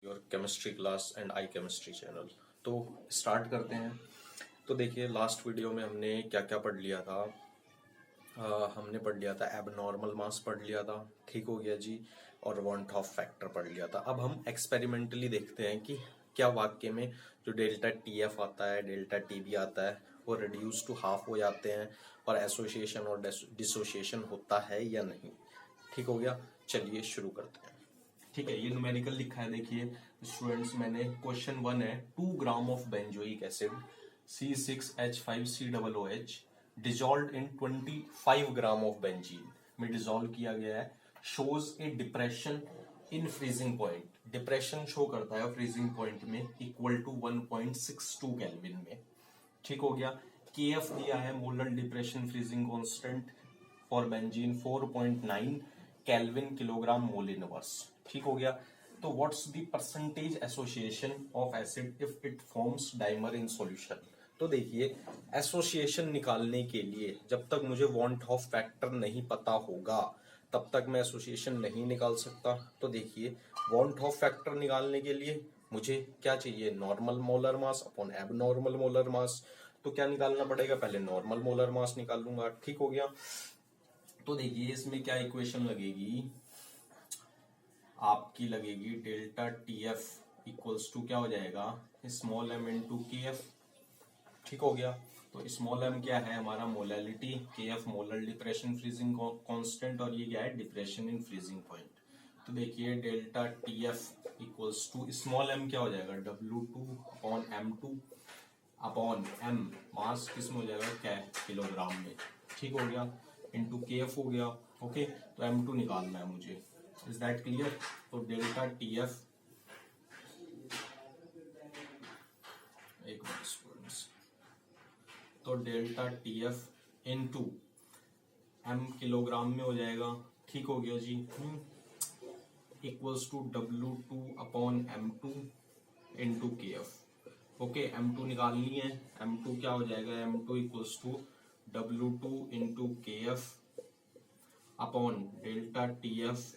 Your chemistry class and I chemistry channel. तो start करते हैं। तो देखिए, लास्ट वीडियो में हमने क्या क्या पढ़ लिया था। हमने पढ़ लिया था एबनॉर्मल मास पढ़ लिया था, ठीक हो गया जी। और वॉन्ट ऑफ फैक्टर पढ़ लिया था। अब हम एक्सपेरिमेंटली देखते हैं कि क्या वाक्य में जो डेल्टा टी एफ आता है, डेल्टा टी बी आता है, वो रिड्यूस टू हाफ हो जाते हैं और एसोसिएशन और डिसोसिएशन होता है या नहीं। ठीक हो गया, चलिए शुरू करते हैं। ठीक है, ये न्यूमेरिकल लिखा है। देखिए स्टूडेंट्स, मैंने क्वेश्चन 1 है 2 gram of benzoic acid C6H5COOH dissolve in 25 gram of benzene में डिजॉल्व किया गया है, shows A depression in freezing point. Depression show करता है फ्रीजिंग पॉइंट में इक्वल टू 1.62 केल्विन में। ठीक हो गया। KF दिया है, molar depression freezing constant for benzene 4.9 kelvin kilogram mole inverse. ठीक हो गया। तो what's the percentage association of acid if it forms dimer in solution. तो देखिए, एसोसिएशन निकालने के लिए जब तक मुझे वांट ऑफ फैक्टर नहीं पता होगा तब तक मैं एसोसिएशन नहीं निकाल सकता। तो देखिए, वांट ऑफ फैक्टर निकालने के लिए मुझे क्या चाहिए, normal molar mass upon abnormal molar mass. तो क्या निकालना पड़ेगा, पहले नॉर्मल मोलर मास निकाल लूंगा। ठीक हो गया। तो देखिए, इसमें क्या इक्वेशन लगेगी, आपकी लगेगी delta T F equals to क्या हो जाएगा, small M into K F. ठीक हो गया। तो स्मॉल एम क्या है हमारा, मोलैलिटी, के F molar depression freezing constant, और ये क्या है, डिप्रेशन इन फ्रीजिंग पॉइंट। तो देखिए delta T F equals to small M क्या हो जाएगा, W2 upon M2 upon M, मास किस में हो जाएगा, क्या है, किलोग्राम में। ठीक हो गया, इंटू के एफ हो गया। ओके, तो M2 निकालना है मुझे। Is that clear. तो डेल्टा टी एफ, एक मिनट स्टूडेंट्स, तो delta T F into M kilogram में हो जाएगा। ठीक हो गया जी। Equals to W2 upon M2 into K F. Okay, M2 निकालनी है। M2 क्या हो जाएगा, M2 equals to W2 into K F upon delta T F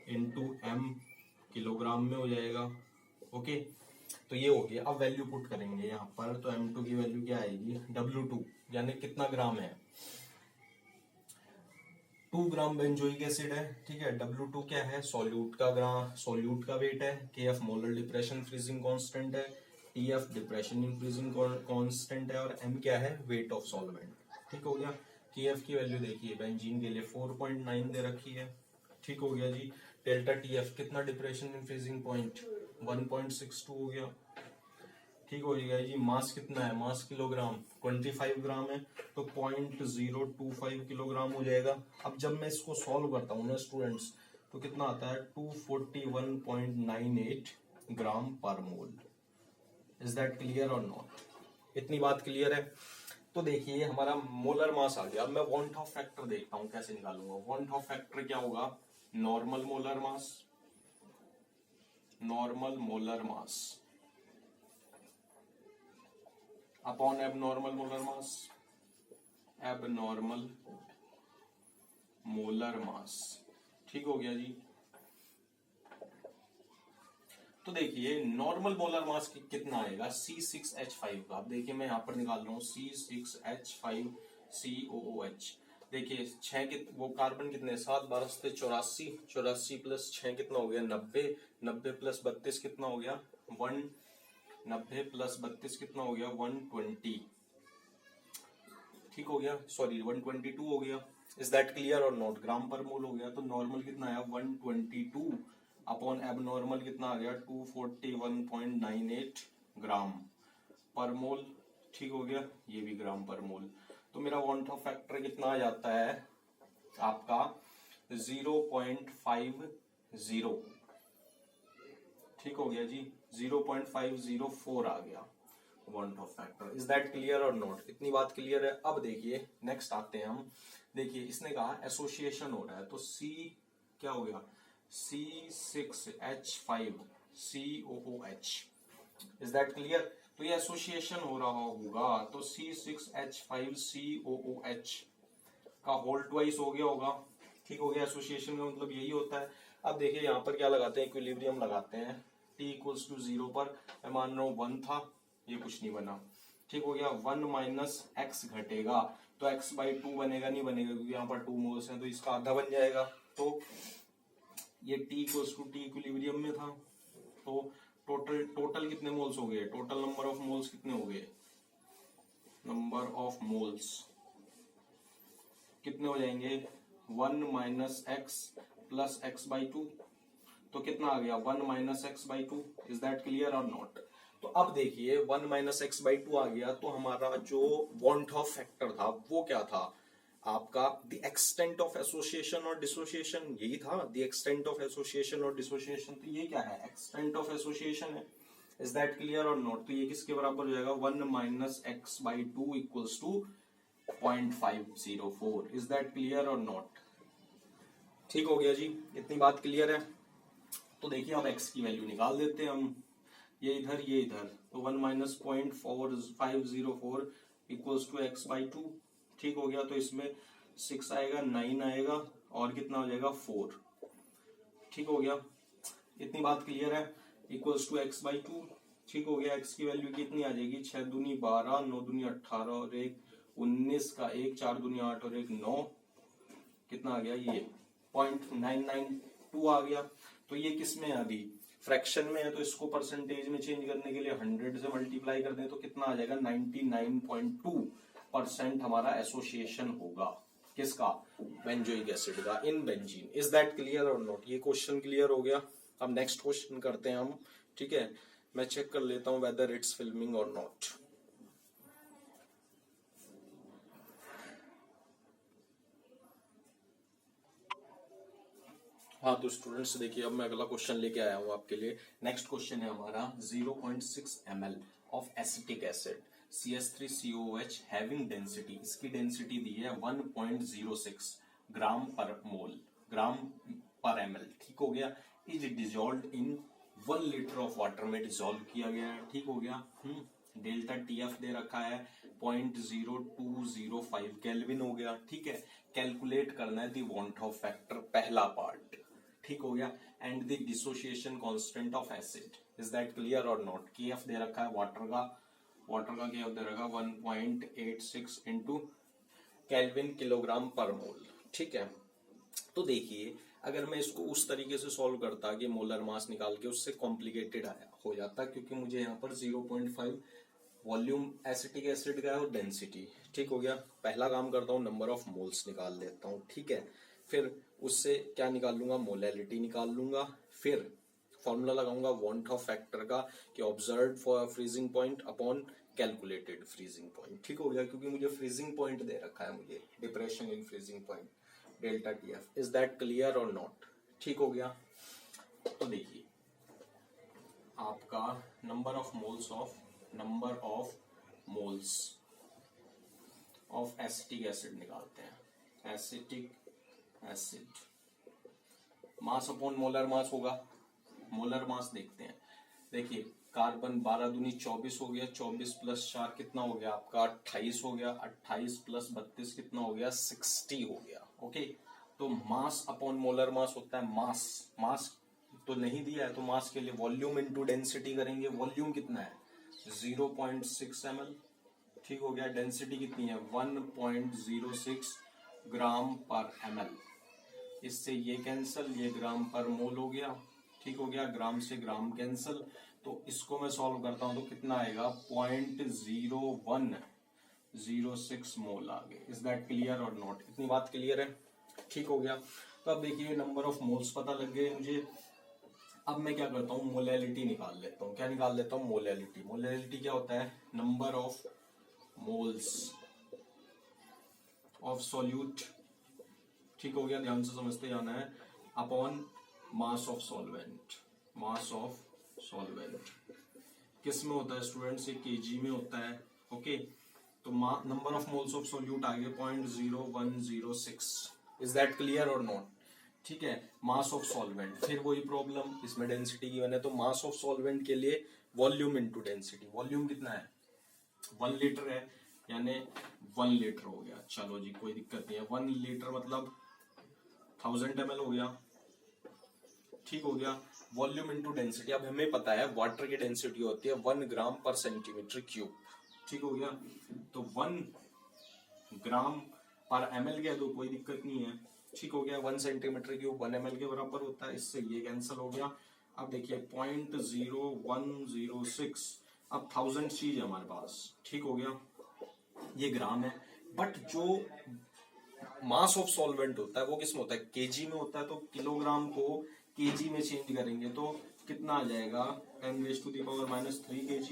into M kilogram में हो जाएगा। ओके, तो ये हो गया। अब वैल्यू पुट करेंगे यहाँ पर, तो M2 की वैल्यू क्या आएगी, W2 यानी कितना ग्राम है, 2 ग्राम बेंजोइक एसिड है। ठीक है, W2 क्या है, सॉल्यूट का ग्राम, सॉल्यूट का वेट है। KF molar depression freezing constant है। TF depression in freezing constant है। और M क्या है, वेट ऑफ सॉल्वेंट। ठीक हो गया। KF की वैल्यू देखिए, बेंजीन के लिए 4.9 दे रखी है। ठीक हो गया जी। डेल्टा TF कितना, डिप्रेशन इन फ्रीजिंग पॉइंट 1.62 हो गया। ठीक हो गया जी। मास कितना है, मास किलोग्राम 25 ग्राम है, तो 0.025 किलोग्राम हो जाएगा। अब जब मैं इसको सॉल्व करता हूँ ना स्टूडेंट्स, तो कितना आता है, 241.98 ग्राम पर मोल। इज दैट क्लियर और नॉट। इतनी बात क्लियर है। तो देखिए, हमारा मोलर मास आ गया। अब मैं वांट ऑफ फैक्टर देखता हूँ कैसे निकालूंगा। वांट ऑफ फैक्टर क्या होगा, normal molar mass, normal molar mass upon abnormal molar mass, abnormal molar mass. ठीक हो गया जी। तो देखिए, नॉर्मल मोलर मास कितना आएगा, C6H5 का। अब देखिए, मैं यहां पर निकाल रहा हूं C6H5COOH। देखिए, वो कार्बन कितने, 7 12 से 84, 84 प्लस 6 कितना हो गया, 90, 90 प्लस 32 कितना हो गया, 90 प्लस 32 कितना हो गया, 120। ठीक हो गया, सॉरी 122 हो गया। इज दैट क्लियर और नॉट। ग्राम पर मोल हो गया। तो नॉर्मल कितना आया, 122 अपॉन एबनॉर्मल कितना आ गया, 241.98 ग्राम पर मोल। ठीक हो गया, ये भी ग्राम पर मोल। तो मेरा वांट ऑफ फैक्टर कितना आ जाता है आपका, 0.50। ठीक हो गया जी, 0.504 आ गया want Hoff factor. Is that clear और नॉट। इतनी बात क्लियर है। अब देखिए, नेक्स्ट आते हैं हम। देखिए, इसने कहा एसोसिएशन हो रहा है, तो C क्या हो गया, C6H5COOH। Is that clear. तो ये एसोसिएशन हो रहा होगा, तो C6H5COOH का होल ट्वाइस हो गया होगा। ठीक हो गया, एसोसिएशन का मतलब यही होता है। अब देखिए, यहाँ पर क्या लगाते हैं, इक्विलिब्रियम लगाते हैं। t इक्वल्स टू 0 पर मैं मान रहा हूँ 1 था, ये कुछ नहीं बना, ठीक हो गया। 1 माइनस एक्स घटेगा तो x बाई 2 बनेगा, नहीं बनेगा क्योंकि यहाँ पर 2 मोल्स हैं, तो इसका आधा बन जाएगा। तो ये t equals to T equilibrium में था, तो टोटल कितने मोल्स हो गए, टोटल नंबर ऑफ मोल्स कितने हो गए, नंबर ऑफ मोल्स कितने हो जाएंगे, 1 minus x plus x by 2, तो कितना आ गया 1 minus X by 2। Is that clear और नॉट? तो अब देखिए 1 माइनस एक्स बाई 2 आ गया, तो हमारा जो वॉन्ट ऑफ फैक्टर था वो क्या था आपका, द एक्सटेंट ऑफ एसोसिएशन और डिसोसिएशन, यही था द एक्सटेंट ऑफ एसोसिएशन और डिसोसिएशन। तो ये क्या है, एक्सटेंट ऑफ एसोसिएशन है। इज दैट क्लियर और नॉट? तो ये किसके बराबर हो जाएगा, 1 minus X by 2 equals to 0.504। Is that clear और नॉट? ठीक हो गया जी, इतनी बात क्लियर है। तो देखिए अब x की वैल्यू निकाल देते हैं हम, ये इधर ये इधर, तो 1 minus 0.4504 equals to X by 2, ठीक हो गया। तो इसमें 6 आएगा, 9 आएगा और कितना हो जाएगा 4, ठीक हो गया। इतनी बात क्लियर है, इक्वल्स टू एक्स बाई 2, ठीक हो गया। x की वैल्यू कितनी आ जाएगी, 6 दूनी 12, 9 दूनी 18 और 1 19 का 1, 4 दूनी 8 और 1 9, कितना आ गया ये 0.992 आ गया। तो ये किस में है, अभी फ्रैक्शन में है, तो इसको परसेंटेज में चेंज करने के लिए 100 से मल्टीप्लाई कर दें तो कितना आ जाएगा 99.2% हमारा एसोसिएशन होगा, किसका, बेंजोइक एसिड का in benzene. Is that clear और नॉट? ये क्वेश्चन क्लियर हो गया। अब नेक्स्ट क्वेश्चन करते हैं हम, ठीक है। मैं चेक कर लेता हूं वेदर इट्स फिल्मिंग और नॉट। हाँ तो स्टूडेंट्स देखिए अब मैं अगला क्वेश्चन लेके आया हूँ आपके लिए। नेक्स्ट क्वेश्चन है हमारा 0.6 ml of acetic acid CH3COOH having density, इसकी डेंसिटी दी है 1.06 ग्राम पर मोल, ग्राम पर ml, ठीक हो गया। Is dissolved in 1 litre of water में डिजोल्व किया गया है, ठीक हो गया। डेल्टा TF दे रखा है 0.0205 केल्विन हो गया, ठीक है। कैलकुलेट करना है दी वॉन्ट ऑफ फैक्टर, पहला पार्ट, ठीक हो गया। And the dissociation constant of acid. Is that clear और नॉट? KF दे रखा है वाटर का KF दे रखा 1.86 इंटू केल्विन किलोग्राम पर मोल, ठीक है। तो देखिए अगर मैं इसको उस तरीके से सॉल्व करता कि मोलर मास निकाल के, उससे कॉम्प्लिकेटेड हो जाता, क्योंकि मुझे यहाँ पर 0.5 वॉल्यूम एसिटिक एसिड का है और डेंसिटी, ठीक हो गया। पहला काम करता हूँ नंबर ऑफ मोल्स निकाल लेता हूँ, ठीक है। फिर उससे क्या निकाल लूंगा, मोलैलिटी निकाल लूंगा। फिर फॉर्मूला लगाऊंगा वॉन्ट ऑफ फैक्टर का कि observed for freezing point upon calculated freezing point, ठीक हो गया। क्योंकि मुझे फ्रीजिंग पॉइंट दे रखा है, मुझे depression in freezing point delta TF। Is that clear और नॉट? ठीक हो गया। तो देखिए आपका number of moles of acetic acid निकालते हैं। Acetic acid mass upon molar mass होगा, मोलर मास देखते हैं। देखिए कार्बन 12 दूनी 24 हो गया, 24 प्लस 4 कितना हो गया आपका 28 हो गया, 28 प्लस 32 कितना हो गया 60 हो गया, ओके। तो मास अपॉन मोलर मास होता है, मास तो नहीं दिया है तो मास के लिए वॉल्यूम इनटू डेंसिटी करेंगे। वॉल्यूम कितना है 0.6 ml, ठीक हो गया। डेंसिटी कितनी है 1.06 ग्राम पर ml। इससे ये कैंसल, ये ग्राम पर मोल हो गया, ठीक हो गया। ग्राम से ग्राम कैंसल, तो इसको मैं सॉल्व करता हूं तो कितना आएगा 0.0106 मोल आ गए। इज दैट क्लियर और नॉट? इतनी बात क्लियर है, ठीक हो गया। तो अब देखिए नंबर ऑफ मोल्स पता लग गए मुझे। अब मैं क्या करता हूँ मोलैलिटी निकाल लेता हूँ। क्या निकाल लेता हूँ मोलैलिटी। मोलैलिटी क्या होता है, number of moles of solute, ठीक हो गया। ध्यान से समझते जाना है, upon mass of solvent. Mass of solvent किस में होता है स्टूडेंट्स, ये केजी में होता है, ओके। तो number of moles of solute आ गए 0.0106। इज दैट क्लियर और नॉट? ठीक है। मास ऑफ सॉल्वेंट, फिर वही प्रॉब्लम, इसमें डेंसिटी गिवन है तो मास ऑफ सॉल्वेंट के लिए वॉल्यूम इनटू डेंसिटी। वॉल्यूम कितना है 1 लीटर है, यानी 1 लीटर हो गया। चलो जी कोई दिक्कत नहीं है, 1 लीटर मतलब 1000 ml हो गया, ठीक हो गया। Volume into density. अब हमें पता है वाटर की डेंसिटी होती है 1 ग्राम पर सेंटीमीटर क्यूब, ठीक हो गया। तो 1 ग्राम पर ml कह दो, कोई दिक्कत नहीं है, ठीक हो गया। 1 सेंटीमीटर क्यूब 1 ml के बराबर होता है, इससे ये कैंसिल हो गया। अब देखिए 0.0106, अब 1000 चीज है हमारे पास, ठीक हो गया, ये ग्राम है। बट जो मास ऑफ सॉल्वेंट होता है वो किस में होता है, केजी में होता है। तो किलोग्राम को केजी में चेंज करेंगे तो कितना आ जाएगा, 10⁻³ kg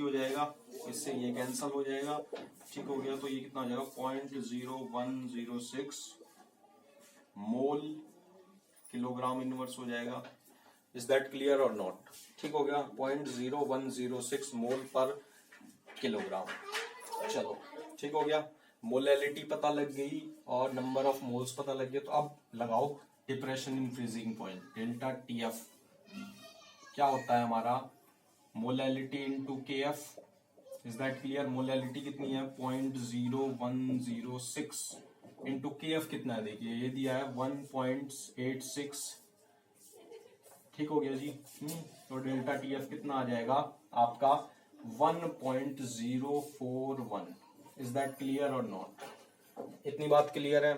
हो जाएगा, इससे ये कैंसिल हो जाएगा, ठीक हो गया। तो ये कितना हो जाएगा 0.0106 मोल किलोग्राम इनवर्स हो जाएगा। इज दैट क्लियर और नॉट, ठीक हो गया। 0.0106 मोल पर किलोग्राम। चलो ठीक हो गया, मोलैलिटी पता लग गई और नंबर ऑफ मोल्स पता लग गया। तो अब लगाओ depression in freezing point, delta TF क्या होता है हमारा, molality into KF. Is that clear, molality कितनी है 0.0106 इंटू केएफ कितना है, देखिए ये दिया है 1.86, ठीक हो गया जी। तो डेल्टा टीएफ कितना आ जाएगा आपका 1.041। इज दैट क्लियर और नॉट, इतनी बात क्लियर है।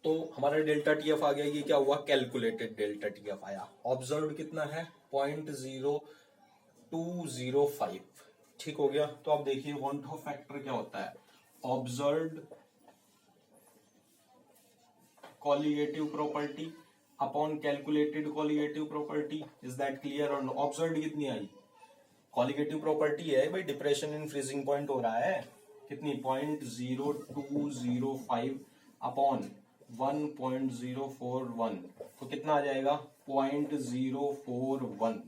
तो हमारा डेल्टा टीएफ आ गया, ये क्या हुआ कैलकुलेटेड डेल्टा टीएफ आया। ऑब्जर्व कितना है 0.0205, ठीक हो गया। तो अब देखिए वांट ऑफ फैक्टर क्या होता है, observed colligative property upon calculated colligative property. Is that clear और नॉट। ऑब्जर्व्ड कितनी आई, कॉलिगेटिव प्रॉपर्टी है भाई, डिप्रेशन इन फ्रीजिंग पॉइंट हो रहा है, कितनी 0.0205 अपॉन 1.041, तो कितना आ जाएगा 0.041।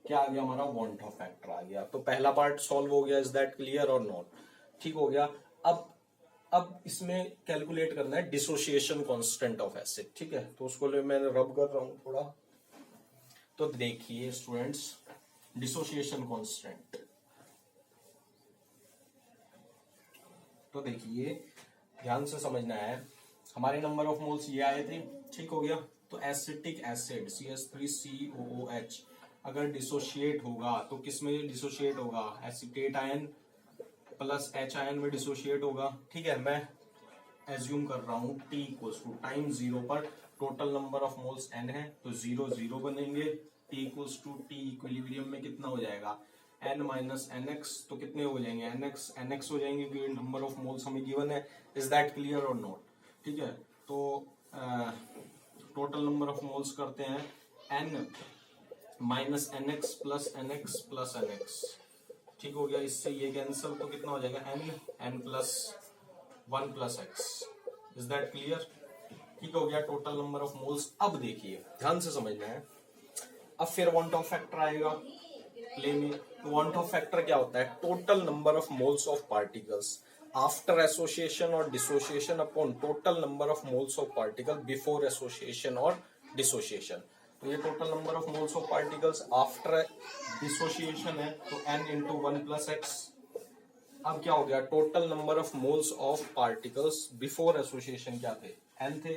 क्या आ गया हमारा वांट ऑफ फैक्टर आ गया। तो पहला पार्ट सॉल्व हो गया। इज दैट क्लियर और नॉट, ठीक हो गया। अब इसमें कैलकुलेट करना है डिसोसिएशन कांस्टेंट ऑफ एसिड, ठीक है। तो उसको लिए मैं रब कर रहा हूं थोड़ा। तो देखिए स्टूडेंट्स, डिसोसिएशन कांस्टेंट, तो देखिए ध्यान से समझना है। हमारे नंबर ऑफ मोल्स ये आए थे, ठीक हो गया। तो एसिटिक एसिड CH3COOH अगर डिसोशिएट होगा तो किस में डिसोशिएट होगा, acetate ion plus H ion में डिसोशिएट होगा, ठीक है। मैं एज्यूम कर रहा हूं T इक्वल्स टू टाइम 0 पर total number of moles N है, तो 0 0 बनेंगे। T equals to T equilibrium में कितना हो जाएगा N माइनस NX, तो कितने हो जाएंगे NX हो जाएंगे, क्योंकि नंबर ऑफ मोल्स हमें गिवन है। इज दैट क्लियर और नॉट, ठीक है। तो टोटल नंबर ऑफ मोल्स करते हैं N minus NX plus NX plus NX, ठीक हो गया। इससे ये कैंसिल, तो कितना हो जाएगा N plus 1 plus X। Is that clear, ठीक हो गया। Total number of moles. अब देखिए ध्यान से समझना है, अब फिर वांट ऑफ फैक्टर आएगा प्ले में। तो वांट ऑफ फैक्टर क्या होता है, total number of moles of particles after association और dissociation upon total number of moles of particle before association और डिसोसिएशन। तो ये total number of moles of particles after dissociation है, तो N इंटू 1 प्लस X। अब क्या हो गया, total number of moles of particles before association क्या थे, N थे,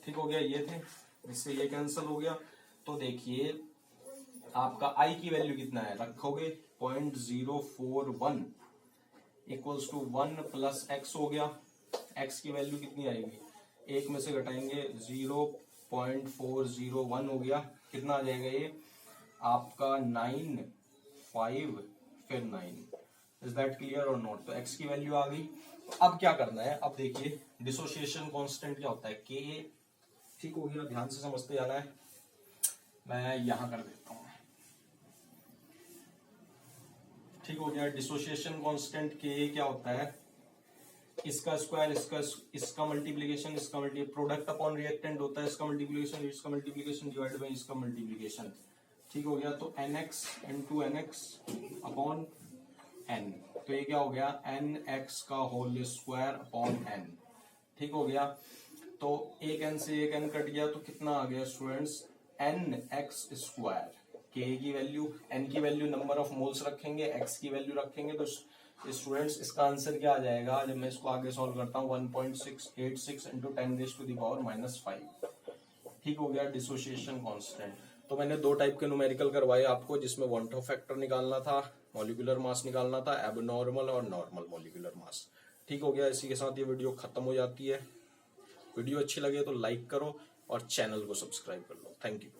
ठीक हो गया, ये थे, इससे ये कैंसिल हो गया। तो देखिए आपका I की वैल्यू कितना है, रखोगे 0.041 इक्वल्स टू 1 प्लस X हो गया। X की वैल्यू कितनी आएगी, एक में से घटाएंगे 0.401 हो गया, कितना आ जाएगा ये आपका 9 5 फिर 9। इज दैट क्लियर और नॉट। तो X की वैल्यू आ गई। अब क्या करना है, अब देखिए डिसोसिएशन कांस्टेंट क्या होता है Ka, ठीक हो गया, ध्यान से समझते जाना है। मैं यहां कर देता हूं, ठीक हो गया। डिसोसिएशन कांस्टेंट Ka क्या होता है, इसका स्क्वायर इसका मल्टीप्लीकेशन इसका मल्टीप्लीकेशन, प्रोडक्ट अपॉन रिएक्टेंट होता है, इसका मल्टीप्लीकेशन डिवाइड बाय इसका मल्टीप्लीकेशन, ठीक हो गया। तो NX into NX upon N, तो ये क्या हो गया NX का होल स्क्वायर अपॉन N, ठीक हो गया। तो एक N से एक N कट गया, तो कितना आ गया स्टूडेंट्स NX स्क्वायर। K की वैल्यू, N की वैल्यू नंबर ऑफ मोल्स रखेंगे, X की वैल्यू रखेंगे, तो स्टूडेंट्स इसका आंसर क्या आ जाएगा, जब मैं इसको आगे सॉल्व करता हूँ 1.686 इंटू 10⁻⁻⁵, ठीक हो गया डिसोसिएशन कांस्टेंट। तो मैंने 2 टाइप के न्यूमेरिकल करवाए आपको, जिसमें वॉन टॉप फैक्टर निकालना था, मॉलिक्यूलर मास निकालना था, एबनॉर्मल और नॉर्मल मॉलिक्यूलर मास। ठीक हो गया। इसी के साथ ये वीडियो खत्म हो जाती है। वीडियो अच्छी लगे तो लाइक करो और चैनल को सब्सक्राइब कर लो। Thank you.